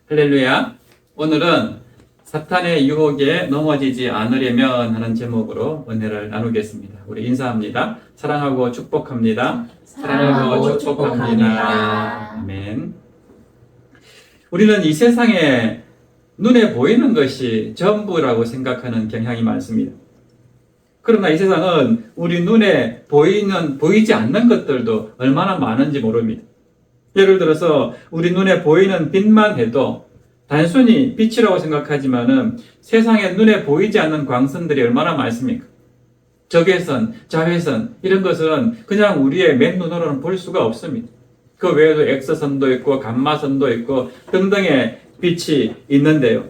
할렐루야. 오늘은 사탄의 유혹에 넘어지지 않으려면 하는 제목으로 은혜를 나누겠습니다. 우리 인사합니다. 사랑하고 축복합니다. 사랑하고 축복합니다. 아멘. 우리는 이 세상에 눈에 보이는 것이 전부라고 생각하는 경향이 많습니다. 그러나 이 세상은 우리 눈에 보이지 않는 것들도 얼마나 많은지 모릅니다. 예를 들어서 우리 눈에 보이는 빛만 해도 단순히 빛이라고 생각하지만은 세상에 눈에 보이지 않는 광선들이 얼마나 많습니까? 적외선, 자외선 이런 것은 그냥 우리의 맨눈으로는 볼 수가 없습니다. 그 외에도 X선도 있고 감마선도 있고 등등의 빛이 있는데요.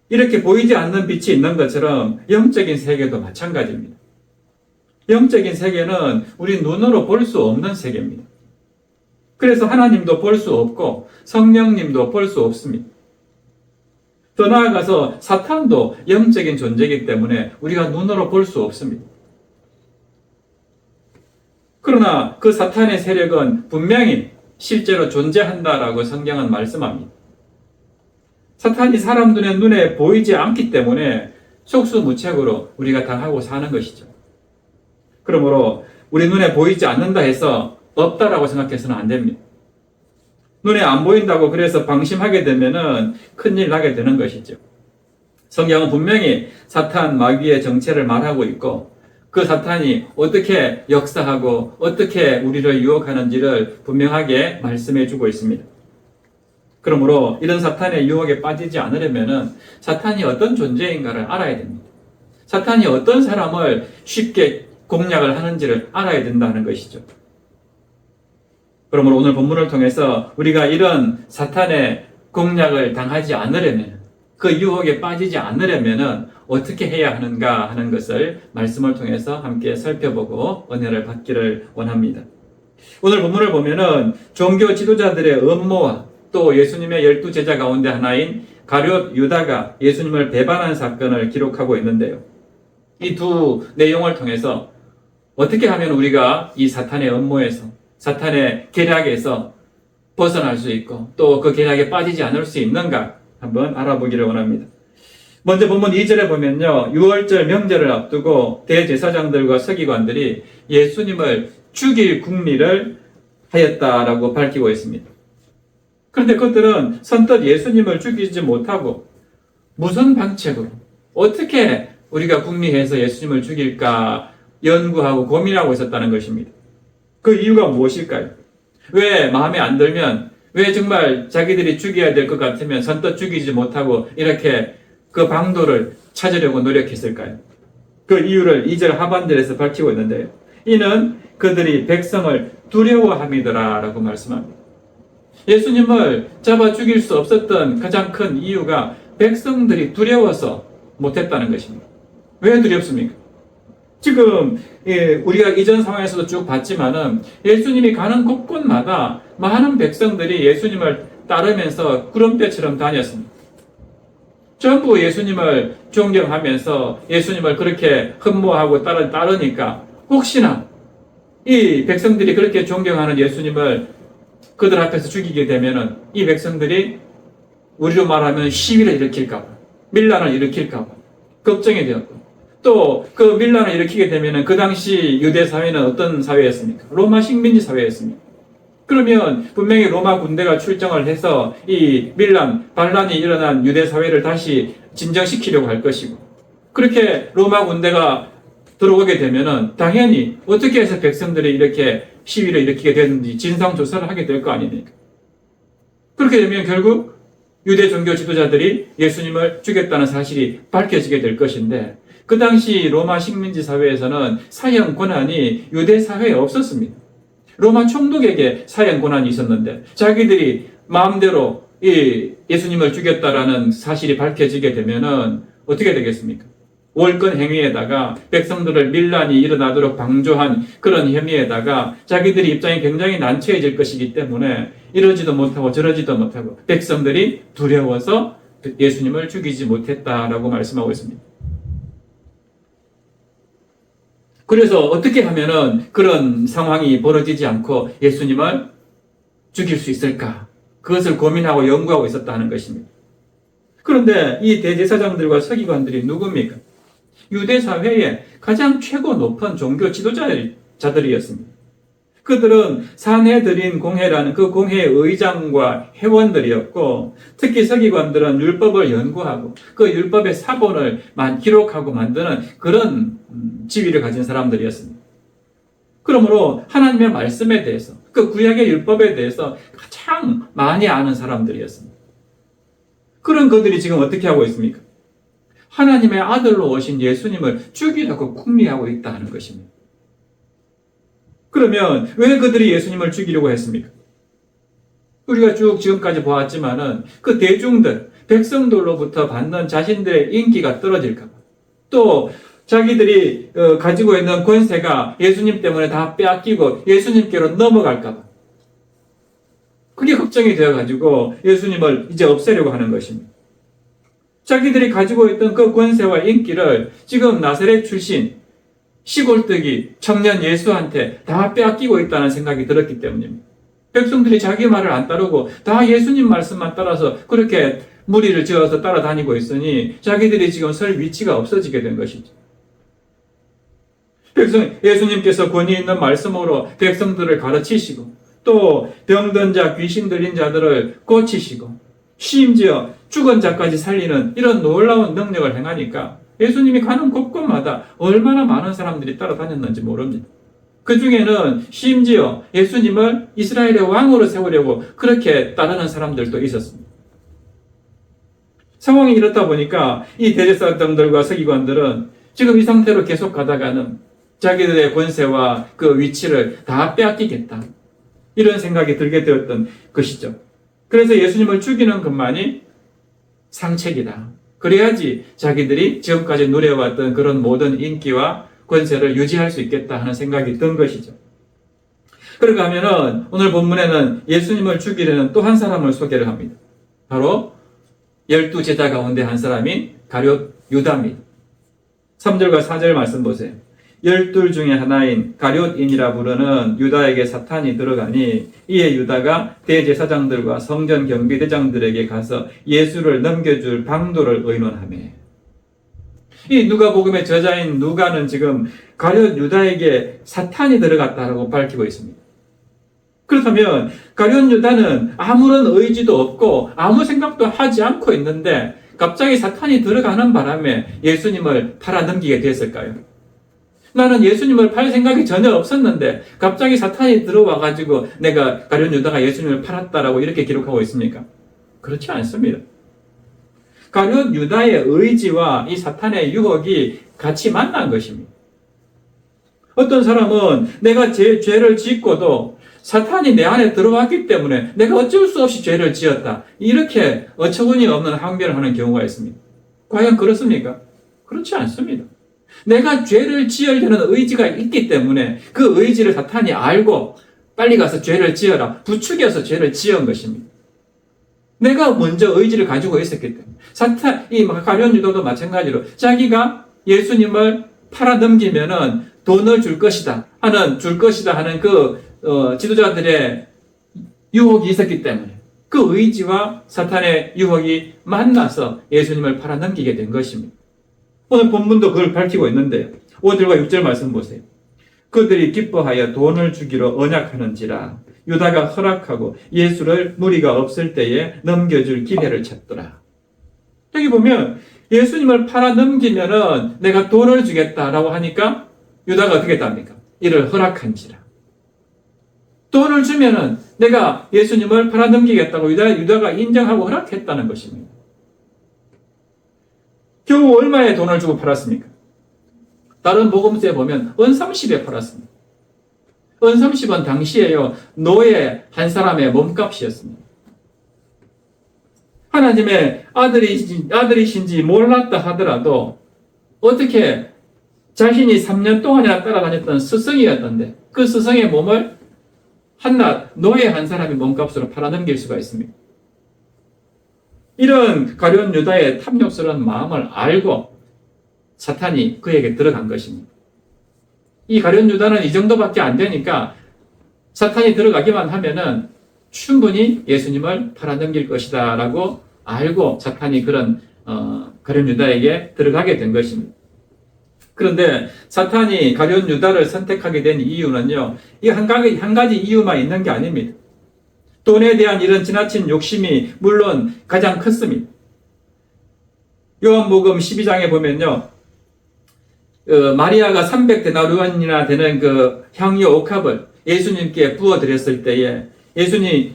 이렇게 보이지 않는 빛이 있는 것처럼 영적인 세계도 마찬가지입니다. 영적인 세계는 우리 눈으로 볼 수 없는 세계입니다. 그래서 하나님도 볼 수 없고 성령님도 볼 수 없습니다. 더 나아가서 사탄도 영적인 존재이기 때문에 우리가 눈으로 볼 수 없습니다. 그러나 그 사탄의 세력은 분명히 실제로 존재한다라고 성경은 말씀합니다. 사탄이 사람 눈에 보이지 않기 때문에 속수무책으로 우리가 당하고 사는 것이죠. 그러므로 우리 눈에 보이지 않는다 해서 없다라고 생각해서는 안 됩니다. 눈에 안 보인다고 그래서 방심하게 되면은 큰일 나게 되는 것이죠. 성경은 분명히 사탄 마귀의 정체를 말하고 있고 그 사탄이 어떻게 역사하고 어떻게 우리를 유혹하는지를 분명하게 말씀해 주고 있습니다. 그러므로 이런 사탄의 유혹에 빠지지 않으려면은 사탄이 어떤 존재인가를 알아야 됩니다. 사탄이 어떤 사람을 쉽게 공략을 하는지를 알아야 된다는 것이죠. 그러므로 오늘 본문을 통해서 우리가 이런 사탄의 공략을 당하지 않으려면, 그 유혹에 빠지지 않으려면 어떻게 해야 하는가 하는 것을 말씀을 통해서 함께 살펴보고 은혜를 받기를 원합니다. 오늘 본문을 보면은 종교 지도자들의 음모와 또 예수님의 12제자 가운데 하나인 가룟 유다가 예수님을 배반한 사건을 기록하고 있는데요. 이 두 내용을 통해서 어떻게 하면 우리가 이 사탄의 음모에서 사탄의 계략에서 벗어날 수 있고 또 그 계략에 빠지지 않을 수 있는가 한번 알아보기를 원합니다. 먼저 본문 2절에 보면요. 유월절 명절을 앞두고 대제사장들과 서기관들이 예수님을 죽일 궁리를 하였다라고 밝히고 있습니다. 그런데 그들은 선뜻 예수님을 죽이지 못하고 무슨 방책으로 어떻게 우리가 궁리해서 예수님을 죽일까 연구하고 고민하고 있었다는 것입니다. 그 이유가 무엇일까요? 왜 마음에 안 들면, 왜 정말 자기들이 죽여야 될 것 같으면 선뜻 죽이지 못하고 이렇게 그 방도를 찾으려고 노력했을까요? 그 이유를 2절 하반절에서 밝히고 있는데요. 이는 그들이 백성을 두려워함이더라 라고 말씀합니다. 예수님을 잡아 죽일 수 없었던 가장 큰 이유가 백성들이 두려워서 못했다는 것입니다. 왜 두렵습니까? 지금 우리가 이전 상황에서도 쭉 봤지만은 예수님이 가는 곳곳마다 많은 백성들이 예수님을 따르면서 구름대처럼 다녔습니다. 전부 예수님을 존경하면서 예수님을 그렇게 흠모하고 따르니까 혹시나 이 백성들이 그렇게 존경하는 예수님을 그들 앞에서 죽이게 되면은 이 백성들이 우리로 말하면 시위를 일으킬까봐, 밀란을 일으킬까봐 걱정이 되었고 또 그 밀란을 일으키게 되면은 그 당시 유대 사회는 어떤 사회였습니까? 로마 식민지 사회였습니다. 그러면 분명히 로마 군대가 출정을 해서 이 밀란, 반란이 일어난 유대 사회를 다시 진정시키려고 할 것이고 그렇게 로마 군대가 들어오게 되면은 당연히 어떻게 해서 백성들이 이렇게 시위를 일으키게 됐는지 진상조사를 하게 될 거 아닙니까? 그렇게 되면 결국 유대 종교 지도자들이 예수님을 죽였다는 사실이 밝혀지게 될 것인데 그 당시 로마 식민지 사회에서는 사형 권한이 유대 사회에 없었습니다. 로마 총독에게 사형 권한이 있었는데 자기들이 마음대로 이 예수님을 죽였다라는 사실이 밝혀지게 되면은 어떻게 되겠습니까? 월권 행위에다가 백성들을 밀란이 일어나도록 방조한 그런 혐의에다가 자기들이 입장이 굉장히 난처해질 것이기 때문에 이러지도 못하고 저러지도 못하고 백성들이 두려워서 예수님을 죽이지 못했다라고 말씀하고 있습니다. 그래서 어떻게 하면은 그런 상황이 벌어지지 않고 예수님을 죽일 수 있을까? 그것을 고민하고 연구하고 있었다 하는 것입니다. 그런데 이 대제사장들과 서기관들이 누굽니까? 유대 사회의 가장 최고 높은 종교 지도자들이었습니다. 그들은 산헤드린 공회라는 그 공회의 의장과 회원들이었고, 특히 서기관들은 율법을 연구하고 그 율법의 사본을 기록하고 만드는 그런 지위를 가진 사람들이었습니다. 그러므로 하나님의 말씀에 대해서, 그 구약의 율법에 대해서 가장 많이 아는 사람들이었습니다. 그런 그들이 지금 어떻게 하고 있습니까? 하나님의 아들로 오신 예수님을 죽이려고 궁리하고 있다 하는 것입니다. 그러면 왜 그들이 예수님을 죽이려고 했습니까? 우리가 쭉 지금까지 보았지만은 그 대중들, 백성들로부터 받는 자신들의 인기가 떨어질까봐, 또 자기들이 가지고 있는 권세가 예수님 때문에 다 빼앗기고 예수님께로 넘어갈까봐, 그게 걱정이 되어가지고 예수님을 이제 없애려고 하는 것입니다. 자기들이 가지고 있던 그 권세와 인기를 지금 나사렛 출신 시골뜨기 청년 예수한테 다 빼앗기고 있다는 생각이 들었기 때문입니다. 백성들이 자기 말을 안 따르고 다 예수님 말씀만 따라서 그렇게 무리를 지어서 따라다니고 있으니 자기들이 지금 설 위치가 없어지게 된 것이죠. 예수님께서 권위 있는 말씀으로 백성들을 가르치시고, 또 병든 자, 귀신 들린 자들을 고치시고, 심지어 죽은 자까지 살리는 이런 놀라운 능력을 행하니까 예수님이 가는 곳곳마다 얼마나 많은 사람들이 따라다녔는지 모릅니다. 그 중에는 심지어 예수님을 이스라엘의 왕으로 세우려고 그렇게 따르는 사람들도 있었습니다. 상황이 이렇다 보니까 이 대제사장들과 서기관들은 지금 이 상태로 계속 가다가는 자기들의 권세와 그 위치를 다 빼앗기겠다, 이런 생각이 들게 되었던 것이죠. 그래서 예수님을 죽이는 것만이 상책이다. 그래야지 자기들이 지금까지 누려왔던 그런 모든 인기와 권세를 유지할 수 있겠다 하는 생각이 든 것이죠. 그러고 하면은 오늘 본문에는 예수님을 죽이려는 또 한 사람을 소개를 합니다. 바로 12제자 가운데 한 사람인 가룟 유다입니다. 3절과 4절 말씀 보세요. 12 중에 하나인 가룟인이라 부르는 유다에게 사탄이 들어가니 이에 유다가 대제사장들과 성전 경비대장들에게 가서 예수를 넘겨줄 방도를 의논하며, 이 누가복음의 저자인 누가는 지금 가룟 유다에게 사탄이 들어갔다라고 밝히고 있습니다. 그렇다면 가룟 유다는 아무런 의지도 없고 아무 생각도 하지 않고 있는데 갑자기 사탄이 들어가는 바람에 예수님을 팔아넘기게 됐을까요? 나는 예수님을 팔 생각이 전혀 없었는데 갑자기 사탄이 들어와가지고 내가 가룟 유다가 예수님을 팔았다라고 이렇게 기록하고 있습니까? 그렇지 않습니다. 가룟 유다의 의지와 이 사탄의 유혹이 같이 만난 것입니다. 어떤 사람은 내가 죄를 짓고도 사탄이 내 안에 들어왔기 때문에 내가 어쩔 수 없이 죄를 지었다, 이렇게 어처구니 없는 항변을 하는 경우가 있습니다. 과연 그렇습니까? 그렇지 않습니다. 내가 죄를 지으려는 의지가 있기 때문에 그 의지를 사탄이 알고 빨리 가서 죄를 지어라, 부추겨서 죄를 지은 것입니다. 내가 먼저 의지를 가지고 있었기 때문에. 이 가룟 유다도 마찬가지로 자기가 예수님을 팔아넘기면은 돈을 줄 것이다 하는 그 지도자들의 유혹이 있었기 때문에 그 의지와 사탄의 유혹이 만나서 예수님을 팔아넘기게 된 것입니다. 오늘 본문도 그걸 밝히고 있는데요. 5절과 6절 말씀 보세요. 그들이 기뻐하여 돈을 주기로 언약하는지라 유다가 허락하고 예수를 무리가 없을 때에 넘겨줄 기회를 찾더라. 여기 보면 예수님을 팔아넘기면은 내가 돈을 주겠다라고 하니까 유다가 어떻게 했답니까? 이를 허락한지라. 돈을 주면은 내가 예수님을 팔아넘기겠다고 유다가 인정하고 허락했다는 것입니다. 겨우 얼마에 돈을 주고 팔았습니까? 다른 복음서에 보면 은 30에 팔았습니다. 은 30은 당시에요, 노예 한 사람의 몸값이었습니다. 하나님의 아들이신지 몰랐다 하더라도 어떻게 자신이 3년 동안이나 따라다녔던 스승이었던데 그 스승의 몸을 한낱 노예 한 사람의 몸값으로 팔아넘길 수가 있습니다. 이런 가룟 유다의 탐욕스러운 마음을 알고 사탄이 그에게 들어간 것입니다. 이 가룟 유다는 이 정도밖에 안 되니까 사탄이 들어가기만 하면은 충분히 예수님을 팔아넘길 것이다 라고 알고 사탄이 그런 가룟 유다에게 들어가게 된 것입니다. 그런데 사탄이 가룟 유다를 선택하게 된 이유는요, 이 한 가지 이유만 있는 게 아닙니다. 돈에 대한 이런 지나친 욕심이 물론 가장 컸습니다. 요한복음 12장에 보면요, 마리아가 300데나리온이나 되는 그 향유 옥합을 예수님께 부어드렸을 때에 예수님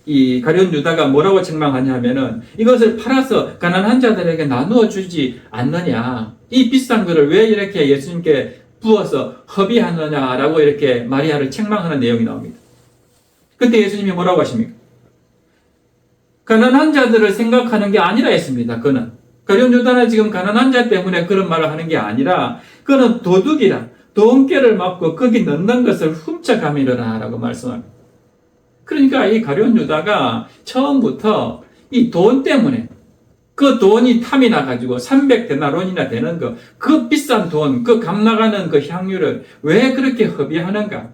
이 가룟 유다가 뭐라고 책망하냐 하면은 이것을 팔아서 가난한 자들에게 나누어 주지 않느냐, 이 비싼 거를 왜 이렇게 예수님께 부어서 허비하느냐라고 이렇게 마리아를 책망하는 내용이 나옵니다. 그때 예수님이 뭐라고 하십니까? 가난한 자들을 생각하는 게 아니라 했습니다. 그는 가룟 유다는 지금 가난한 자 때문에 그런 말을 하는 게 아니라 그는 도둑이라 돈깨를 맞고 거기 넣는 것을 훔쳐가미르라 라고 말씀합니다. 그러니까 이 가룟 유다가 처음부터 이 돈 때문에 그 돈이 탐이 나가지고 300데나론이나 되는 그 비싼 돈, 그 값 나가는 그 향유를 왜 그렇게 허비하는가?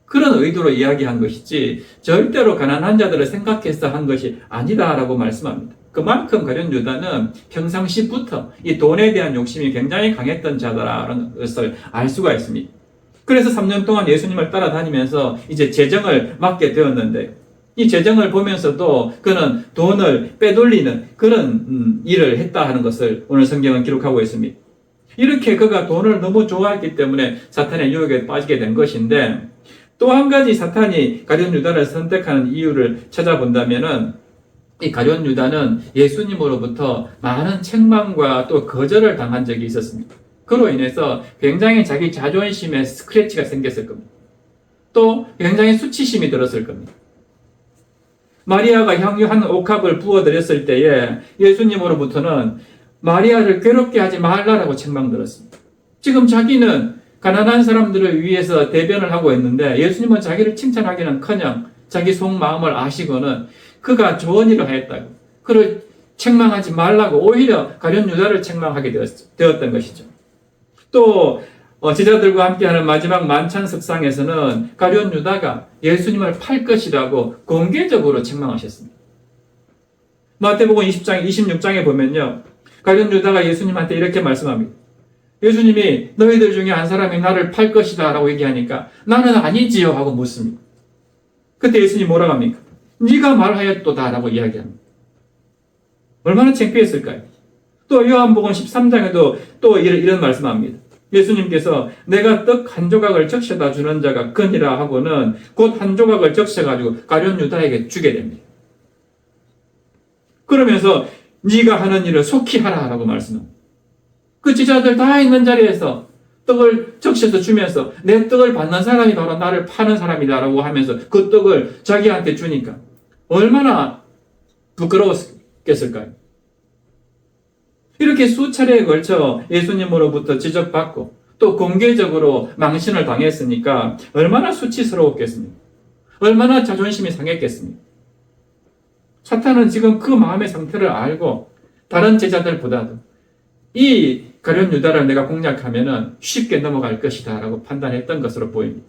그런 의도로 이야기한 것이지 절대로 가난한 자들을 생각해서 한 것이 아니다라고 말씀합니다. 그만큼 가룟 유다는 평상시부터 이 돈에 대한 욕심이 굉장히 강했던 자다라는 것을 알 수가 있습니다. 그래서 3년 동안 예수님을 따라다니면서 이제 재정을 맡게 되었는데 이 재정을 보면서도 그는 돈을 빼돌리는 그런 일을 했다 하는 것을 오늘 성경은 기록하고 있습니다. 이렇게 그가 돈을 너무 좋아했기 때문에 사탄의 유혹에 빠지게 된 것인데, 또 한 가지 사탄이 가룟 유다를 선택하는 이유를 찾아본다면은 이 가룟 유다는 예수님으로부터 많은 책망과 또 거절을 당한 적이 있었습니다. 그로 인해서 굉장히 자기 자존심에 스크래치가 생겼을 겁니다. 또 굉장히 수치심이 들었을 겁니다. 마리아가 향유 한 옥합을 부어드렸을 때에 예수님으로부터는 마리아를 괴롭게 하지 말라라고 책망들었습니다. 지금 자기는 가난한 사람들을 위해서 대변을 하고 있는데 예수님은 자기를 칭찬하기는커녕 자기 속마음을 아시고는 그가 좋은 일을 하였다고 그를 책망하지 말라고 오히려 가룟 유다를 책망하게 되었던 것이죠. 또 제자들과 함께하는 마지막 만찬석상에서는 가룟 유다가 예수님을 팔 것이라고 공개적으로 책망하셨습니다. 마태복음 20장 26장에 보면요, 가룟 유다가 예수님한테 이렇게 말씀합니다. 예수님이 너희들 중에 한 사람이 나를 팔 것이다 라고 얘기하니까 나는 아니지요 하고 묻습니다. 그때 예수님이 뭐라고 합니까? 네가 말하였도다 라고 이야기합니다. 얼마나 창피했을까요? 또 요한복음 13장에도 또 이런 말씀합니다. 예수님께서 내가 떡 한 조각을 적셔다 주는 자가 그니라 하고는 곧 한 조각을 적셔가지고 가룟 유다에게 주게 됩니다. 그러면서 네가 하는 일을 속히 하라 라고 말씀합니다. 그 제자들 다 있는 자리에서 떡을 적셔서 주면서 내 떡을 받는 사람이 바로 나를 파는 사람이다 라고 하면서 그 떡을 자기한테 주니까 얼마나 부끄러웠겠을까요? 이렇게 수차례에 걸쳐 예수님으로부터 지적받고 또 공개적으로 망신을 당했으니까 얼마나 수치스러웠겠습니까? 얼마나 자존심이 상했겠습니까? 사탄은 지금 그 마음의 상태를 알고 다른 제자들보다도 이 가룟 유다를 내가 공략하면은 쉽게 넘어갈 것이다 라고 판단했던 것으로 보입니다.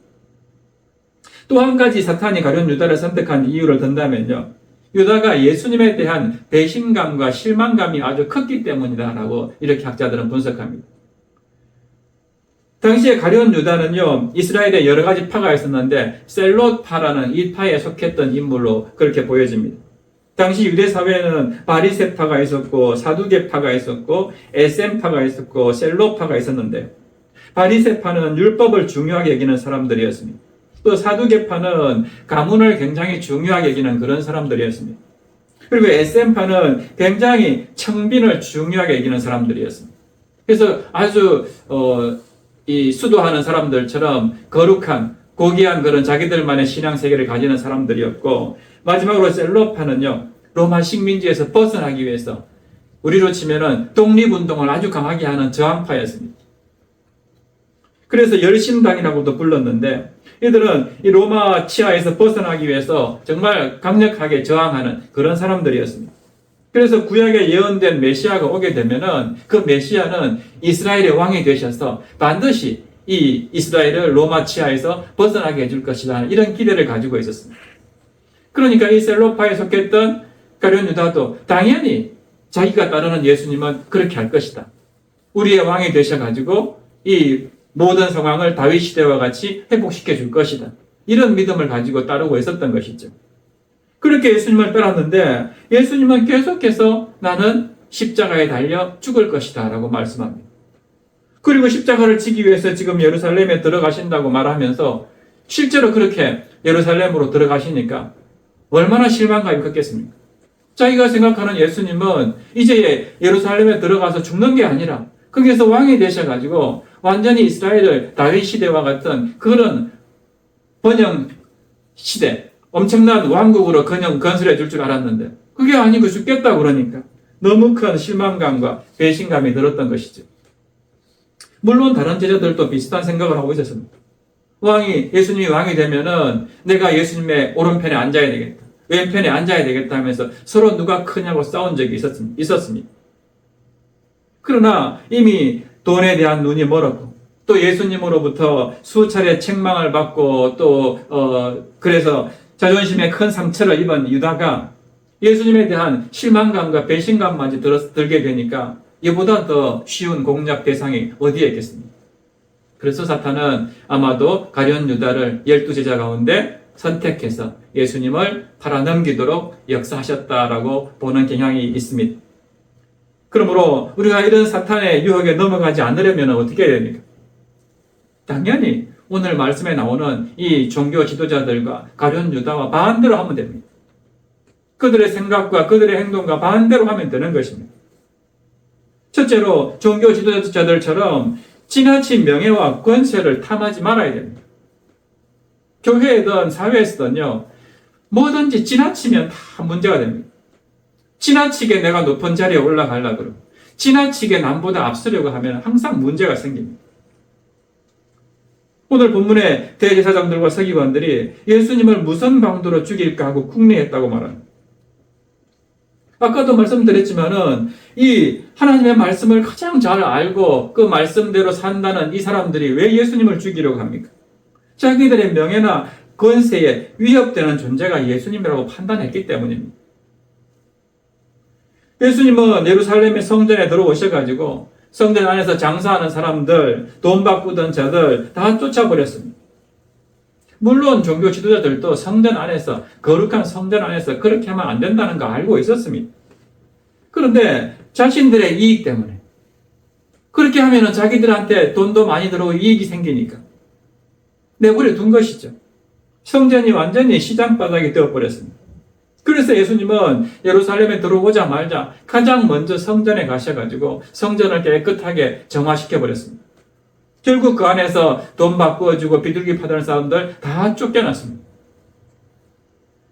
또 한 가지 사탄이 가룟 유다를 선택한 이유를 든다면요, 유다가 예수님에 대한 배신감과 실망감이 아주 컸기 때문이다 라고 이렇게 학자들은 분석합니다. 당시에 가룟 유다는요, 이스라엘에 여러 가지 파가 있었는데 셀롯파라는 이 파에 속했던 인물로 그렇게 보여집니다. 당시 유대 사회에는 바리새파가 있었고 사두개파가 있었고 에셈파가 있었고 셀롯파가 있었는데, 바리새파는 율법을 중요하게 여기는 사람들이었습니다. 또 사두개파는 가문을 굉장히 중요하게 여기는 그런 사람들이었습니다. 그리고 에셈파는 굉장히 청빈을 중요하게 여기는 사람들이었습니다. 그래서 아주 이 수도하는 사람들처럼 거룩한 고귀한 그런 자기들만의 신앙 세계를 가지는 사람들이었고, 마지막으로 셀롯파는요, 로마 식민지에서 벗어나기 위해서 우리로 치면은 독립운동을 아주 강하게 하는 저항파였습니다. 그래서 열심당이라고도 불렀는데, 이들은 이 로마 치하에서 벗어나기 위해서 정말 강력하게 저항하는 그런 사람들이었습니다. 그래서 구약에 예언된 메시아가 오게 되면은 그 메시아는 이스라엘의 왕이 되셔서 반드시 이 이스라엘을 로마 치하에서 벗어나게 해줄 것이다, 이런 기대를 가지고 있었습니다. 그러니까 이 셀로파에 속했던 가룟 유다도 당연히 자기가 따르는 예수님은 그렇게 할 것이다. 우리의 왕이 되셔가지고 이 모든 상황을 다윗 시대와 같이 회복시켜 줄 것이다. 이런 믿음을 가지고 따르고 있었던 것이죠. 그렇게 예수님을 따랐는데 예수님은 계속해서 나는 십자가에 달려 죽을 것이다 라고 말씀합니다. 그리고 십자가를 지기 위해서 지금 예루살렘에 들어가신다고 말하면서 실제로 그렇게 예루살렘으로 들어가시니까 얼마나 실망감이 컸겠습니까? 자기가 생각하는 예수님은 이제 예루살렘에 들어가서 죽는 게 아니라 거기에서 왕이 되셔가지고 완전히 이스라엘을 다윗 시대와 같은 그런 번영 시대, 엄청난 왕국으로 건설해 줄 줄 알았는데 그게 아니고 죽겠다 그러니까 너무 큰 실망감과 배신감이 들었던 것이죠. 물론 다른 제자들도 비슷한 생각을 하고 있었습니다. 예수님이 왕이 되면은 내가 예수님의 오른편에 앉아야 되겠다. 왼편에 앉아야 되겠다 하면서 서로 누가 크냐고 싸운 적이 있었습니다. 그러나 이미 돈에 대한 눈이 멀었고 또 예수님으로부터 수차례 책망을 받고 그래서 자존심에 큰 상처를 입은 유다가 예수님에 대한 실망감과 배신감만 들게 되니까 이보다 더 쉬운 공략 대상이 어디에 있겠습니까? 그래서 사탄은 아마도 가룟 유다를 12제자 가운데 선택해서 예수님을 팔아넘기도록 역사하셨다라고 보는 경향이 있습니다. 그러므로 우리가 이런 사탄의 유혹에 넘어가지 않으려면 어떻게 해야 됩니까? 당연히 오늘 말씀에 나오는 이 종교 지도자들과 가룟 유다와 반대로 하면 됩니다. 그들의 생각과 그들의 행동과 반대로 하면 되는 것입니다. 첫째로 종교 지도자들처럼 지나친 명예와 권세를 탐하지 말아야 됩니다. 교회에든 사회에서든요, 뭐든지 지나치면 다 문제가 됩니다. 지나치게 내가 높은 자리에 올라가려고 그러고, 지나치게 남보다 앞서려고 하면 항상 문제가 생깁니다. 오늘 본문의 대제사장들과 서기관들이 예수님을 무슨 방도로 죽일까 하고 궁리했다고 말합니다. 아까도 말씀드렸지만은 이 하나님의 말씀을 가장 잘 알고 그 말씀대로 산다는 이 사람들이 왜 예수님을 죽이려고 합니까? 자기들의 명예나 권세에 위협되는 존재가 예수님이라고 판단했기 때문입니다. 예수님은 예루살렘의 성전에 들어오셔가지고 성전 안에서 장사하는 사람들, 돈 바꾸던 자들 다 쫓아버렸습니다. 물론 종교 지도자들도 성전 안에서, 거룩한 성전 안에서 그렇게 하면 안 된다는 거 알고 있었습니다. 그런데 자신들의 이익 때문에 그렇게 하면은 자기들한테 돈도 많이 들어오고 이익이 생기니까 내버려 둔 것이죠. 성전이 완전히 시장바닥이 되어버렸습니다. 그래서 예수님은 예루살렘에 들어오자마자 가장 먼저 성전에 가셔가지고 성전을 깨끗하게 정화시켜버렸습니다. 결국 그 안에서 돈 바꾸어주고 비둘기 파다는 사람들 다 쫓겨났습니다.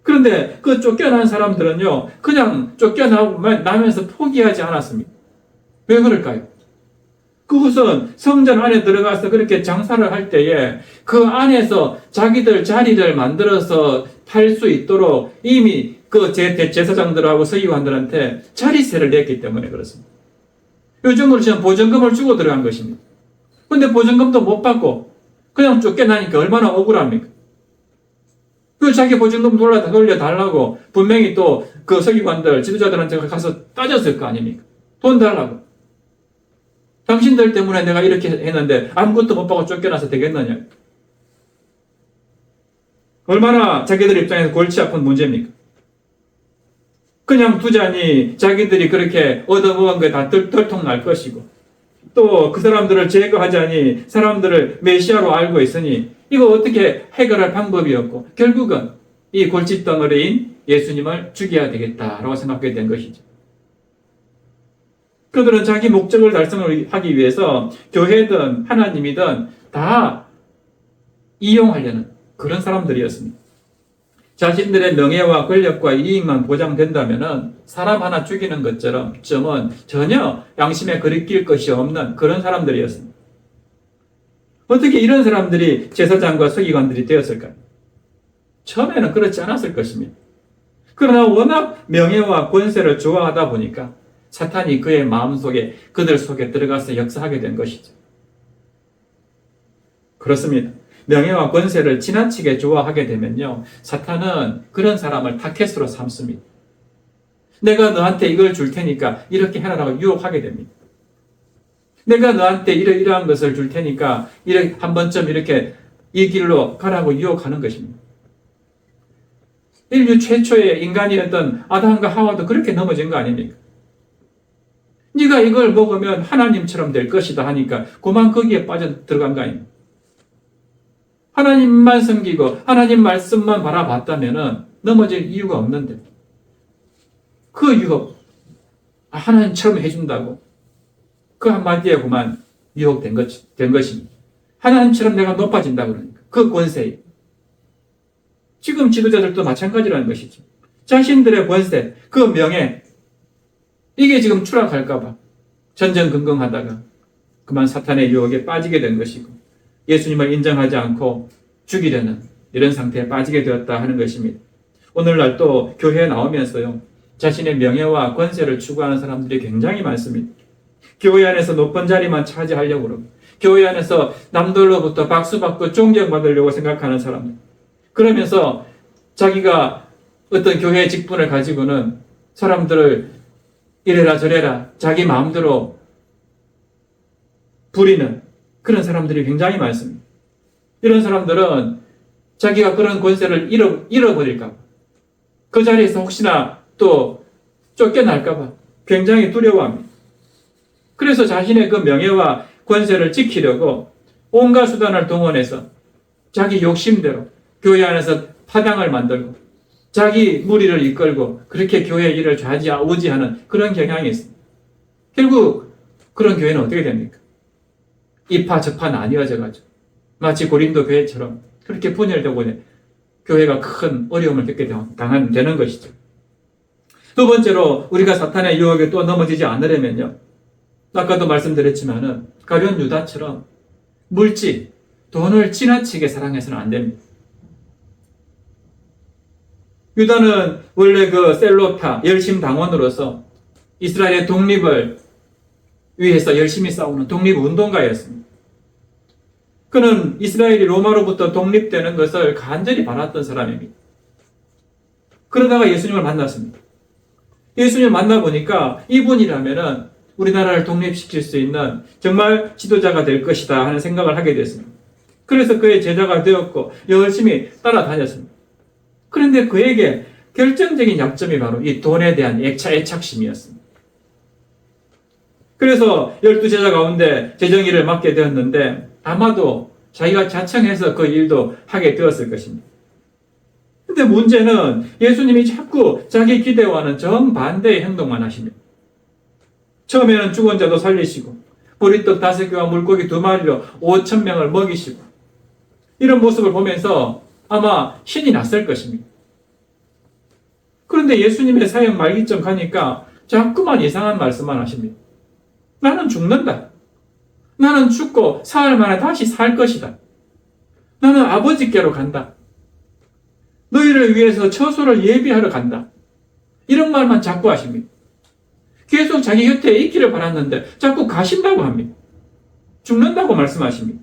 그런데 그 쫓겨난 사람들은요, 그냥 쫓겨나면서 포기하지 않았습니다. 왜 그럴까요? 그것은 성전 안에 들어가서 그렇게 장사를 할 때에 그 안에서 자기들 자리를 만들어서 팔 수 있도록 이미 그 제사장들하고 서기관들한테 자리세를 냈기 때문에 그렇습니다. 요즘으로 치면 보증금을 주고 들어간 것입니다. 근데 보증금도 못 받고 그냥 쫓겨나니까 얼마나 억울합니까? 그 자기 보증금 돌려달라고 분명히 또 그 서기관들, 지도자들한테 가서 따졌을 거 아닙니까? 돈 달라고. 당신들 때문에 내가 이렇게 했는데 아무것도 못 받고 쫓겨나서 되겠느냐? 얼마나 자기들 입장에서 골치 아픈 문제입니까? 그냥 두자니 자기들이 그렇게 얻어먹은 게 다 들통날 것이고 또 그 사람들을 제거하자니 사람들을 메시아로 알고 있으니 이거 어떻게 해결할 방법이 없고 결국은 이 골칫덩어리인 예수님을 죽여야 되겠다라고 생각하게 된 것이죠. 그들은 자기 목적을 달성하기 위해서 교회든 하나님이든 다 이용하려는 그런 사람들이었습니다. 자신들의 명예와 권력과 이익만 보장된다면 사람 하나 죽이는 것처럼 점은 전혀 양심에 거리낄 것이 없는 그런 사람들이었습니다. 어떻게 이런 사람들이 제사장과 서기관들이 되었을까요? 처음에는 그렇지 않았을 것입니다. 그러나 워낙 명예와 권세를 좋아하다 보니까 사탄이 그의 마음속에 그들 속에 들어가서 역사하게 된 것이죠. 그렇습니다. 명예와 권세를 지나치게 좋아하게 되면요, 사탄은 그런 사람을 타켓으로 삼습니다. 내가 너한테 이걸 줄 테니까 이렇게 해라라고 유혹하게 됩니다. 내가 너한테 이러이러한 것을 줄 테니까 이렇게 한 번쯤 이렇게 이 길로 가라고 유혹하는 것입니다. 인류 최초의 인간이었던 아담과 하와도 그렇게 넘어진 거 아닙니까? 네가 이걸 먹으면 하나님처럼 될 것이다 하니까 그만 거기에 빠져 들어간 거 아닙니까? 하나님만 섬기고 하나님 말씀만 바라봤다면 넘어질 이유가 없는데 그 유혹, 하나님처럼 해준다고 그 한마디에 그만 유혹된 것입니다. 하나님처럼 내가 높아진다 그러니까 그 권세. 지금 지도자들도 마찬가지라는 것이죠. 자신들의 권세, 그 명예, 이게 지금 추락할까봐 전전긍긍하다가 그만 사탄의 유혹에 빠지게 된 것이고 예수님을 인정하지 않고 죽이려는 이런 상태에 빠지게 되었다 하는 것입니다. 오늘날 또 교회에 나오면서요, 자신의 명예와 권세를 추구하는 사람들이 굉장히 많습니다. 교회 안에서 높은 자리만 차지하려고 그러고 교회 안에서 남들로부터 박수받고 존경받으려고 생각하는 사람들. 그러면서 자기가 어떤 교회 직분을 가지고는 사람들을 이래라 저래라 자기 마음대로 부리는 그런 사람들이 굉장히 많습니다. 이런 사람들은 자기가 그런 권세를 잃어버릴까 봐, 그 자리에서 혹시나 또 쫓겨날까 봐 굉장히 두려워합니다. 그래서 자신의 그 명예와 권세를 지키려고 온갖 수단을 동원해서 자기 욕심대로 교회 안에서 파당을 만들고 자기 무리를 이끌고 그렇게 교회 일을 좌지우지하는 그런 경향이 있습니다. 결국 그런 교회는 어떻게 됩니까? 이파 저파 나뉘어져가지고 마치 고린도 교회처럼 그렇게 분열되고 교회가 큰 어려움을 겪게 되는 것이죠. 두 번째로 우리가 사탄의 유혹에 또 넘어지지 않으려면요, 아까도 말씀드렸지만은 가룟 유다처럼 물질, 돈을 지나치게 사랑해서는 안 됩니다. 유다는 원래 그 셀로파, 열심 당원으로서 이스라엘의 독립을 위해서 열심히 싸우는 독립운동가였습니다. 그는 이스라엘이 로마로부터 독립되는 것을 간절히 바랐던 사람입니다. 그러다가 예수님을 만났습니다. 예수님을 만나보니까 이분이라면은 우리나라를 독립시킬 수 있는 정말 지도자가 될 것이다 하는 생각을 하게 됐습니다. 그래서 그의 제자가 되었고 열심히 따라다녔습니다. 그런데 그에게 결정적인 약점이 바로 이 돈에 대한 애착심이었습니다. 그래서 12제자 가운데 재정일을 맡게 되었는데 아마도 자기가 자청해서 그 일도 하게 되었을 것입니다. 근데 문제는 예수님이 자꾸 자기 기대와는 정반대의 행동만 하십니다. 처음에는 죽은 자도 살리시고 보리떡 5개와 물고기 2마리로 5,000명을 먹이시고 이런 모습을 보면서 아마 신이 났을 것입니다. 그런데 예수님의 사역 말기점 가니까 자꾸만 이상한 말씀만 하십니다. 나는 죽는다. 나는 죽고 사흘 만에 다시 살 것이다. 나는 아버지께로 간다. 너희를 위해서 처소를 예비하러 간다. 이런 말만 자꾸 하십니다. 계속 자기 곁에 있기를 바랐는데 자꾸 가신다고 합니다. 죽는다고 말씀하십니다.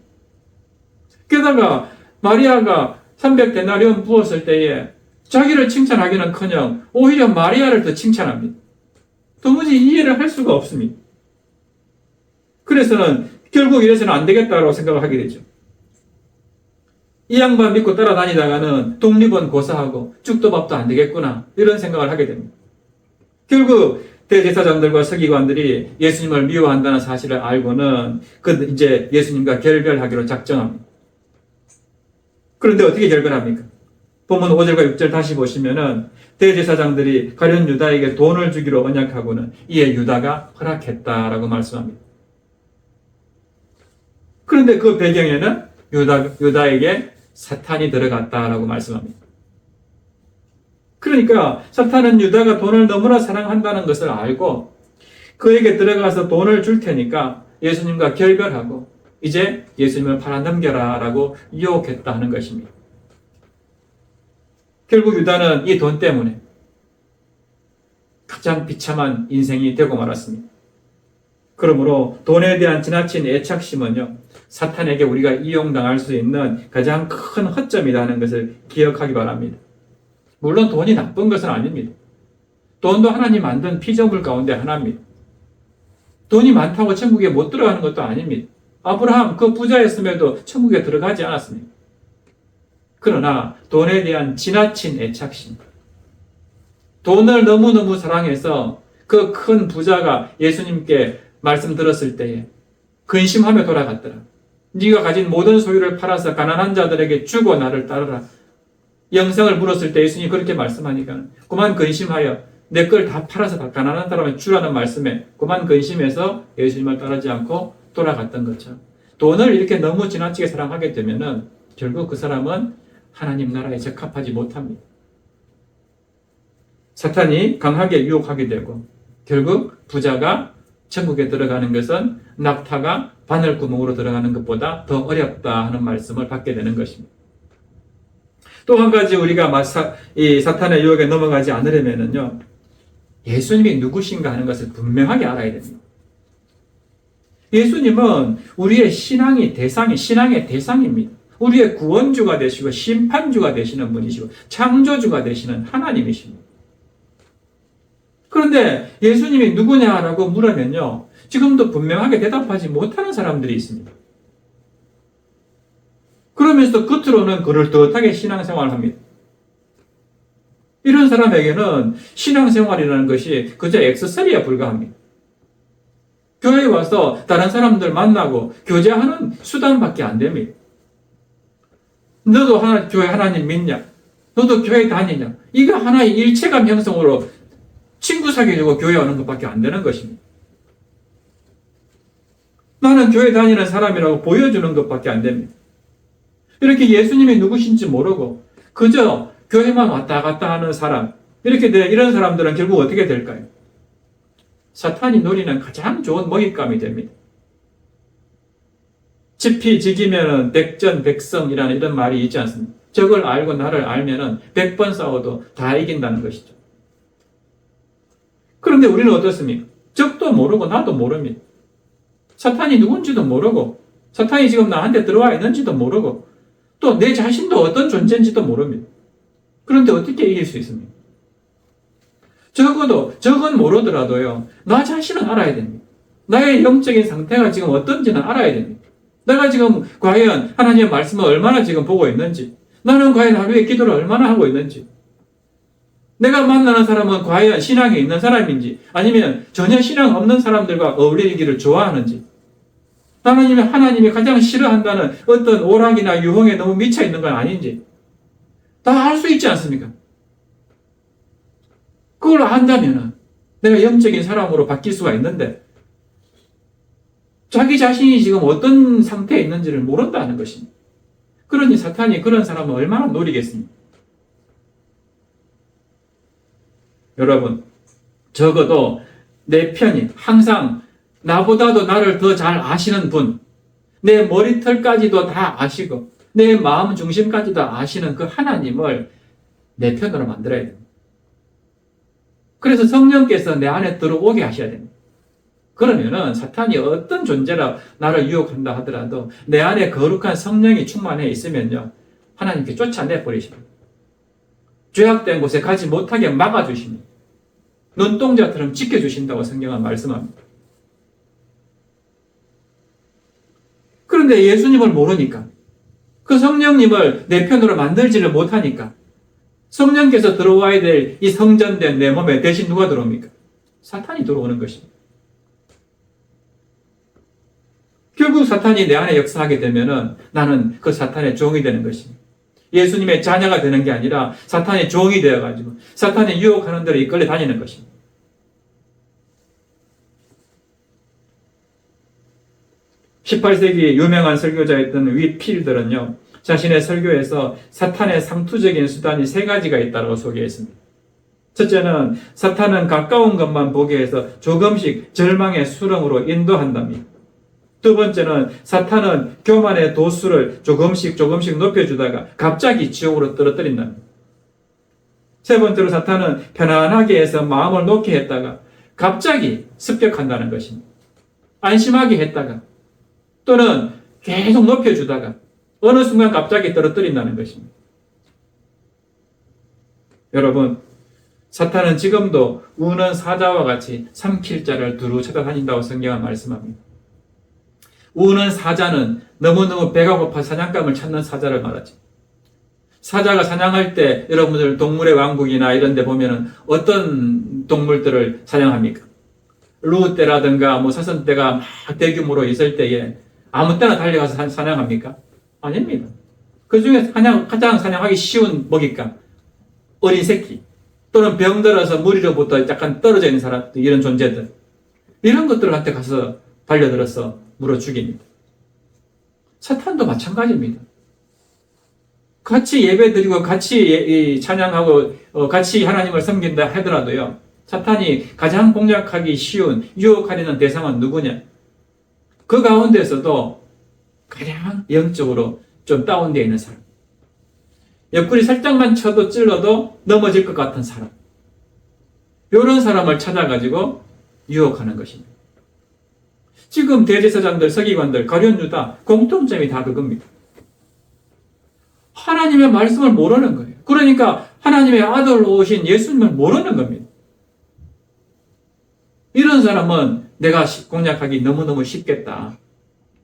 게다가 마리아가 300데나리온 부었을 때에 자기를 칭찬하기는커녕 오히려 마리아를 더 칭찬합니다. 도무지 이해를 할 수가 없습니다. 그래서는 결국 이래서는 안 되겠다고 생각을 하게 되죠. 이 양반 믿고 따라다니다가는 독립은 고사하고 죽도 밥도 안 되겠구나 이런 생각을 하게 됩니다. 결국 대제사장들과 서기관들이 예수님을 미워한다는 사실을 알고는 이제 예수님과 결별하기로 작정합니다. 그런데 어떻게 결별합니까? 본문 5절과 6절 다시 보시면은 대제사장들이 가룟 유다에게 돈을 주기로 언약하고는 이에 유다가 허락했다라고 말씀합니다. 그런데 그 배경에는 유다에게 사탄이 들어갔다라고 말씀합니다. 그러니까 사탄은 유다가 돈을 너무나 사랑한다는 것을 알고 그에게 들어가서 돈을 줄 테니까 예수님과 결별하고 이제 예수님을 팔아넘겨라 라고 유혹했다 하는 것입니다. 결국 유다는 이 돈 때문에 가장 비참한 인생이 되고 말았습니다. 그러므로 돈에 대한 지나친 애착심은요, 사탄에게 우리가 이용당할 수 있는 가장 큰 허점이라는 것을 기억하기 바랍니다. 물론 돈이 나쁜 것은 아닙니다. 돈도 하나님 만든 피조물 가운데 하나입니다. 돈이 많다고 천국에 못 들어가는 것도 아닙니다. 아브라함 그 부자였음에도 천국에 들어가지 않았습니다. 그러나 돈에 대한 지나친 애착심, 돈을 너무너무 사랑해서 그 큰 부자가 예수님께 말씀 들었을 때에 근심하며 돌아갔더라. 네가 가진 모든 소유를 팔아서 가난한 자들에게 주고 나를 따르라. 영생을 물었을 때 예수님이 그렇게 말씀하니까 그만 근심하여 내 걸 다 팔아서 다 가난한 사람에 주라는 말씀에 그만 근심해서 예수님을 따르지 않고 돌아갔던 것처럼 돈을 이렇게 너무 지나치게 사랑하게 되면은 결국 그 사람은 하나님 나라에 적합하지 못합니다. 사탄이 강하게 유혹하게 되고 결국 부자가 천국에 들어가는 것은 낙타가 바늘구멍으로 들어가는 것보다 더 어렵다 하는 말씀을 받게 되는 것입니다. 또 한 가지 우리가 이 사탄의 유혹에 넘어가지 않으려면요, 예수님이 누구신가 하는 것을 분명하게 알아야 됩니다. 예수님은 우리의 신앙의 대상입니다. 우리의 구원주가 되시고 심판주가 되시는 분이시고 창조주가 되시는 하나님이십니다. 그런데 예수님이 누구냐라고 물으면요, 지금도 분명하게 대답하지 못하는 사람들이 있습니다. 그러면서 겉으로는 그럴듯하게 신앙생활을 합니다. 이런 사람에게는 신앙생활이라는 것이 그저 액세서리에 불과합니다. 교회에 와서 다른 사람들 만나고 교제하는 수단밖에 안 됩니다. 너도 교회 하나님 믿냐? 너도 교회 다니냐? 이거 하나의 일체감 형성으로 친구 사귀려고 교회 오는 것밖에 안 되는 것입니다. 나는 교회 다니는 사람이라고 보여주는 것밖에 안 됩니다. 이렇게 예수님이 누구신지 모르고 그저 교회만 왔다 갔다 하는 사람, 이런 사람들은 결국 어떻게 될까요? 사탄이 노리는 가장 좋은 먹잇감이 됩니다. 지피지기면은 백전백승이라는 이런 말이 있지 않습니까? 적을 알고 나를 알면은 100번 싸워도 다 이긴다는 것이죠. 그런데 우리는 어떻습니까? 적도 모르고 나도 모릅니다. 사탄이 누군지도 모르고 사탄이 지금 나한테 들어와 있는지도 모르고 또 내 자신도 어떤 존재인지도 모릅니다. 그런데 어떻게 이길 수 있습니까? 적은 모르더라도요, 나 자신은 알아야 됩니다. 나의 영적인 상태가 지금 어떤지는 알아야 됩니다. 내가 지금 과연 하나님의 말씀을 얼마나 지금 보고 있는지, 나는 과연 하루에 기도를 얼마나 하고 있는지, 내가 만나는 사람은 과연 신앙이 있는 사람인지 아니면 전혀 신앙 없는 사람들과 어울리기를 좋아하는지, 하나님이 가장 싫어한다는 어떤 오락이나 유흥에 너무 미쳐 있는 건 아닌지 다 알 수 있지 않습니까? 그걸 안다면 내가 영적인 사람으로 바뀔 수가 있는데 자기 자신이 지금 어떤 상태에 있는지를 모른다는 것입니다. 그러니 사탄이 그런 사람을 얼마나 노리겠습니까? 여러분, 적어도 내 편이 항상 나보다도 나를 더 잘 아시는 분, 내 머리털까지도 다 아시고 내 마음 중심까지도 아시는 그 하나님을 내 편으로 만들어야 됩니다. 그래서 성령께서 내 안에 들어오게 하셔야 됩니다. 그러면은 사탄이 어떤 존재라 나를 유혹한다 하더라도 내 안에 거룩한 성령이 충만해 있으면요, 하나님께 쫓아내버리십니다. 죄악된 곳에 가지 못하게 막아주십니다. 눈동자처럼 지켜주신다고 성경은 말씀합니다. 그런데 예수님을 모르니까, 그 성령님을 내 편으로 만들지를 못하니까 성령께서 들어와야 될 이 성전된 내 몸에 대신 누가 들어옵니까? 사탄이 들어오는 것입니다. 결국 사탄이 내 안에 역사하게 되면은 나는 그 사탄의 종이 되는 것입니다. 예수님의 자녀가 되는 게 아니라 사탄의 종이 되어가지고 사탄이 유혹하는 대로 이끌려 다니는 것입니다. 18세기 유명한 설교자였던 윗필들은요, 자신의 설교에서 사탄의 상투적인 수단이 3가지가 있다고 소개했습니다. 첫째는 사탄은 가까운 것만 보게 해서 조금씩 절망의 수렁으로 인도한답니다. 두 번째는 사탄은 교만의 도수를 조금씩 높여주다가 갑자기 지옥으로 떨어뜨린답니다. 세 번째로 사탄은 편안하게 해서 마음을 놓게 했다가 갑자기 습격한다는 것입니다. 안심하게 했다가 또는 계속 높여주다가 어느 순간 갑자기 떨어뜨린다는 것입니다. 여러분, 사탄은 지금도 우는 사자와 같이 삼킬 자를 두루 찾아다닌다고 성경은 말씀합니다. 우는 사자는 너무너무 배가 고파 사냥감을 찾는 사자를 말하죠. 사자가 사냥할 때 여러분들 동물의 왕국이나 이런 데 보면은 어떤 동물들을 사냥합니까? 루떼라든가 사슴떼가 막 대규모로 있을 때에 아무 때나 달려가서 사냥합니까? 아닙니다. 그 중에 가장 사냥하기 쉬운 먹잇감, 어린 새끼, 또는 병들어서 무리로부터 약간 떨어져 있는 사람, 이런 존재들, 이런 것들한테 가서 달려들어서 물어 죽입니다. 사탄도 마찬가지입니다. 같이 예배드리고 같이 찬양하고 같이 하나님을 섬긴다 하더라도요, 사탄이 가장 공략하기 쉬운 유혹하려는 대상은 누구냐? 그 가운데서도 가장 영적으로 좀 다운되어 있는 사람, 옆구리 살짝만 쳐도 찔러도 넘어질 것 같은 사람, 이런 사람을 찾아가지고 유혹하는 것입니다. 지금 대제사장들, 서기관들, 가룟 유다 공통점이 다 그겁니다. 하나님의 말씀을 모르는 거예요. 그러니까 하나님의 아들로 오신 예수님을 모르는 겁니다. 이런 사람은 내가 공략하기 너무너무 쉽겠다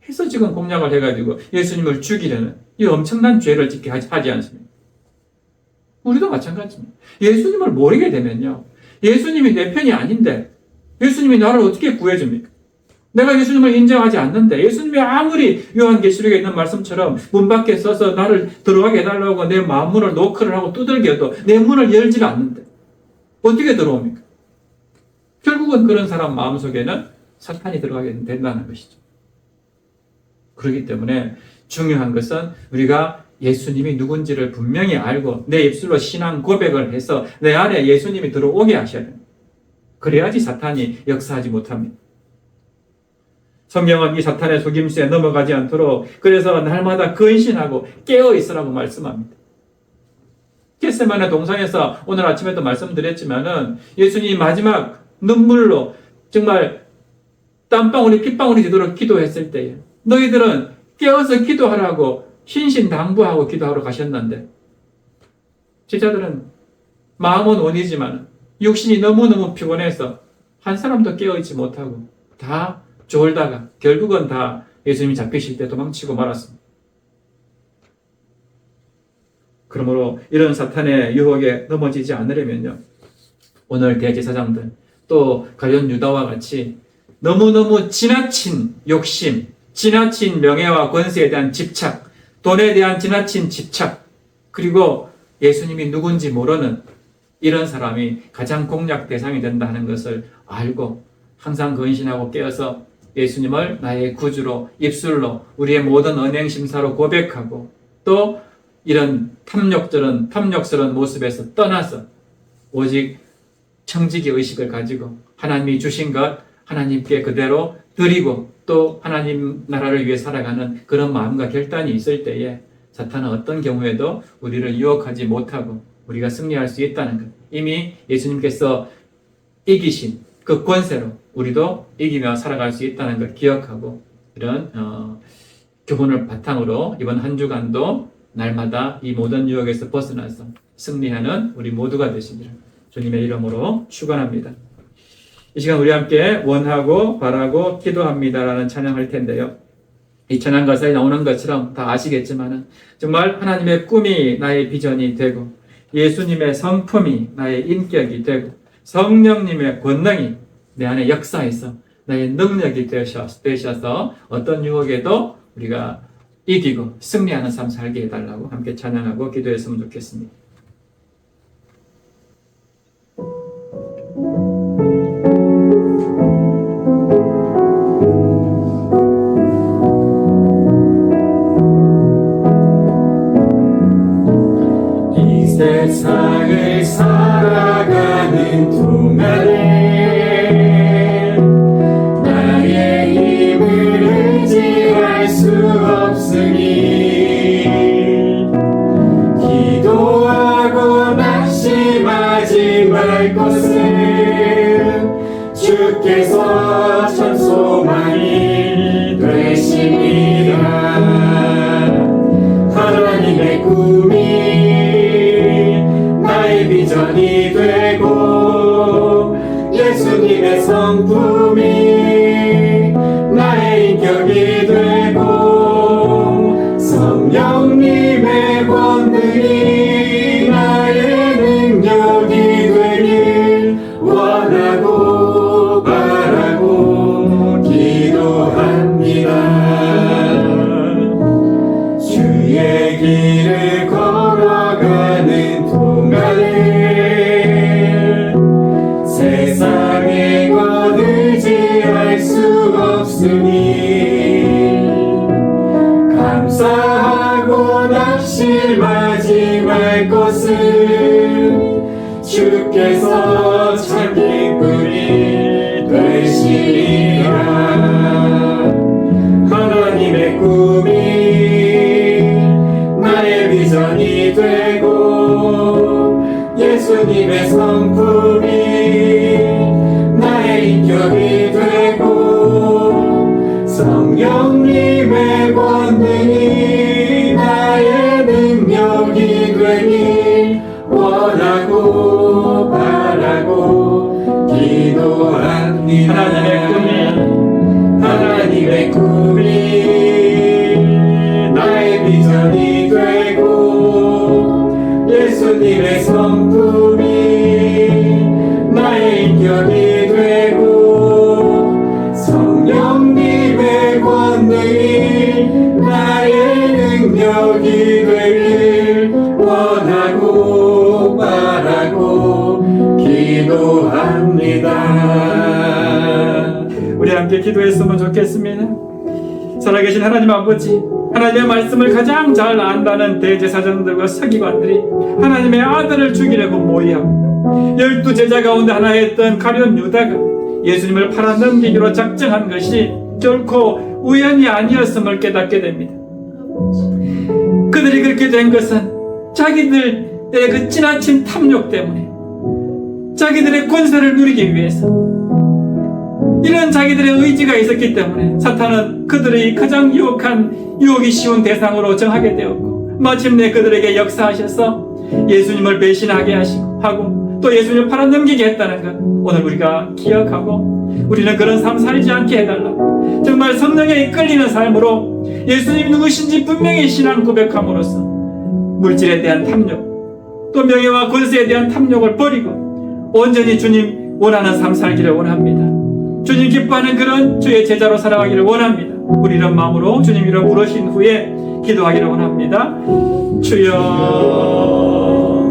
해서 지금 공략을 해가지고 예수님을 죽이려는 이 엄청난 죄를 짓게 하지 않습니까? 우리도 마찬가지입니다. 예수님을 모르게 되면요, 예수님이 내 편이 아닌데 예수님이 나를 어떻게 구해줍니까? 내가 예수님을 인정하지 않는데 예수님이 아무리 요한계시록에 있는 말씀처럼 문 밖에 서서 나를 들어가게 해달라고 내 마음문을 노크를 하고 두들겨도 내 문을 열지 않는데 어떻게 들어옵니까? 결국은 그런 사람 마음속에는 사탄이 들어가게 된다는 것이죠. 그렇기 때문에 중요한 것은 우리가 예수님이 누군지를 분명히 알고 내 입술로 신앙 고백을 해서 내 안에 예수님이 들어오게 하셔야 됩니다. 그래야지 사탄이 역사하지 못합니다. 성경은 이 사탄의 속임수에 넘어가지 않도록 그래서 날마다 근신하고 깨어있으라고 말씀합니다. 겟세마네 동산에서 오늘 아침에도 말씀드렸지만은 예수님이 마지막 눈물로 정말 땀방울이 핏방울이 되도록 기도했을 때에 너희들은 깨어서 기도하라고 신신당부하고 기도하러 가셨는데 제자들은 마음은 원이지만 육신이 너무너무 피곤해서 한 사람도 깨어있지 못하고 다 졸다가 결국은 다 예수님이 잡히실 때 도망치고 말았습니다. 그러므로 이런 사탄의 유혹에 넘어지지 않으려면요, 오늘 대제사장들 또 가룟 유다와 같이 너무너무 지나친 욕심, 지나친 명예와 권세에 대한 집착, 돈에 대한 지나친 집착, 그리고 예수님이 누군지 모르는 이런 사람이 가장 공략 대상이 된다 하는 것을 알고 항상 근신하고 깨어서 예수님을 나의 구주로 입술로 우리의 모든 언행 심사로 고백하고 또 이런 탐욕스러운 모습에서 떠나서 오직 청지기 의식을 가지고 하나님이 주신 것 하나님께 그대로 드리고 또 하나님 나라를 위해 살아가는 그런 마음과 결단이 있을 때에 사탄은 어떤 경우에도 우리를 유혹하지 못하고 우리가 승리할 수 있다는 것, 이미 예수님께서 이기신 그 권세로 우리도 이기며 살아갈 수 있다는 걸 기억하고 이런 교훈을 바탕으로 이번 한 주간도 날마다 이 모든 유혹에서 벗어나서 승리하는 우리 모두가 되시기를 주님의 이름으로 축원합니다. 이 시간 우리 함께 원하고 바라고 기도합니다라는 찬양할 텐데요. 이 찬양 가사에 나오는 것처럼 다 아시겠지만은 정말 하나님의 꿈이 나의 비전이 되고 예수님의 성품이 나의 인격이 되고 성령님의 권능이 내 안에 역사해서 나의 능력이 되셔서 어떤 유혹에도 우리가 이기고 승리하는 삶 살게 해달라고 함께 찬양하고 기도했으면 좋겠습니다. 이 세상을 살아가는 동안에 나의 힘을 의지할 수 없으니 기도하고 낙심하지 말 것은 주께서 참 소망이 비전이 되고 예수님의 성품이 나의 인격이 되고 성령님의 권능이 나의 능력이 되길 원하고 바라고 기도합니다. 주의 길을 걸어가는 동안에 세상의 것 의지할 수 없으니 감사하고 낙심하지 말 것은 주께서 참 기쁨이 되시리라. 하나님의 꿈이 나의 비전이 되고 예수님의 성품이 나의 인격이 되고 성령님의 권능이 나의 능력이 되길 원하고 바라고 기도합니다. 하나님의 꿈이 나의 비전이 되고 예수님의 성품이 나의 인격이 되고 성령님의 권능이 나의 능력이 되길 원하고 바라고 기도합니다. 우리 함께 기도했으면 좋겠습니다. 살아계신 하나님 아버지, 하나님의 말씀을 가장 잘 안다는 대제사장들과 서기관들이 하나님의 아들을 죽이려고 모의하고 12제자 가운데 하나였던 가룟 유다가 예수님을 팔아넘기기로 작정한 것이 결코 우연이 아니었음을 깨닫게 됩니다. 그들이 그렇게 된 것은 자기들의 그 지나친 탐욕 때문에, 자기들의 권세를 누리기 위해서, 이런 자기들의 의지가 있었기 때문에 사탄은 그들의 가장 유혹이 쉬운 대상으로 정하게 되었고, 마침내 그들에게 역사하셔서 예수님을 배신하게 하고 또 예수님을 팔아넘기게 했다는 것, 오늘 우리가 기억하고 우리는 그런 삶 살지 않게 해달라고, 정말 성령에 이끌리는 삶으로 예수님이 누구신지 분명히 신앙 고백함으로써 물질에 대한 탐욕, 또 명예와 권세에 대한 탐욕을 버리고 온전히 주님 원하는 삶 살기를 원합니다. 주님 기뻐하는 그런 주의 제자로 살아가기를 원합니다. 우리 이런 마음으로 주님 이름 부르신 후에 기도하기를 원합니다. 주여,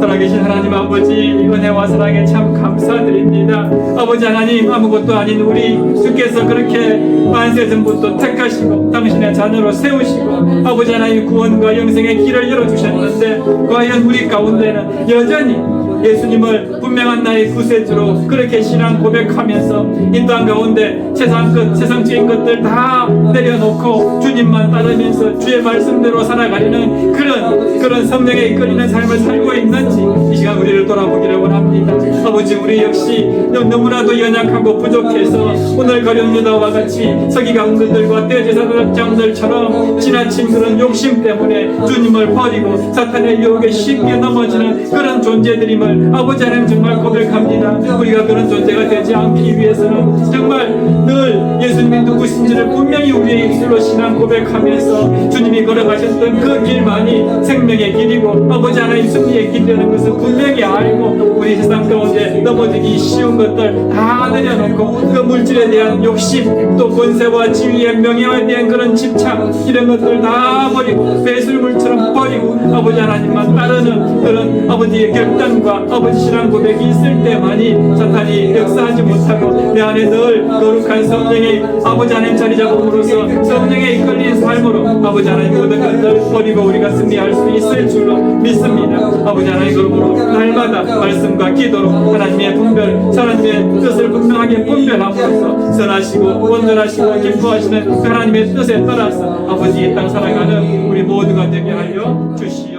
살아계신 하나님 아버지, 은혜와 사랑에 참 감사드립니다. 아버지 하나님, 아무것도 아닌 우리 주께서 그렇게 만세전부터 택하시고 당신의 자녀로 세우시고 아버지 하나님 구원과 영생의 길을 열어주셨는데, 과연 우리 가운데는 여전히 예수님을 분명한 나의 구세주로 그렇게 신앙 고백하면서 이 땅 가운데 세상적인 것들 다 내려놓고 주님만 따르면서 주의 말씀대로 살아가려는 그런 성령에 이끌리는 삶을 살고 있는지 이 시간 우리를 돌아보기를 원합니다. 아버지, 우리 역시 너무나도 연약하고 부족해서 오늘 가룟 유다와 같이 서기관들과 대제사장들처럼 지나친 그런 욕심 때문에 주님을 버리고 사탄의 유혹에 쉽게 넘어지는 그런 존재들임을 아버지 하나님 정말 고백합니다. 우리가 그런 존재가 되지 않기 위해서는 정말 늘 예수님이 누구신지를 분명히 우리의 입술로 신앙 고백하면서 주님이 걸어가셨던 그 길만이 생명의 길이고 아버지 하나님 승리의 길이라는 것을 분명히 알고 우리 세상 가운데 넘어지기 쉬운 것들 다 내려놓고 그 물질에 대한 욕심, 또 권세와 지위의 명예에 대한 그런 집착, 이런 것들 다 버리고 배설물처럼 버리고 아버지 하나님만 따르는 그런 아버지의 결단과 아버지 신앙 고백이 있을 때만이 사탄이 역사하지 못하고 내 안에 늘 거룩한 성령의 아버지 하나님 자리 잡음으로써 성령에 이끌린 삶으로 아버지 하나님 모든 것들 버리고 우리가 승리할 수 있을 줄로 믿습니다. 아버지 하나님, 그러므로 날마다 말씀과 기도로 하나님의 하나님의 뜻을 분명하게 분별함으로써 선하시고 온전하시고 기뻐하시는 하나님의 뜻에 따라서 아버지 이 땅 살아가는 우리 모두가 되게 하여 주시옵소서.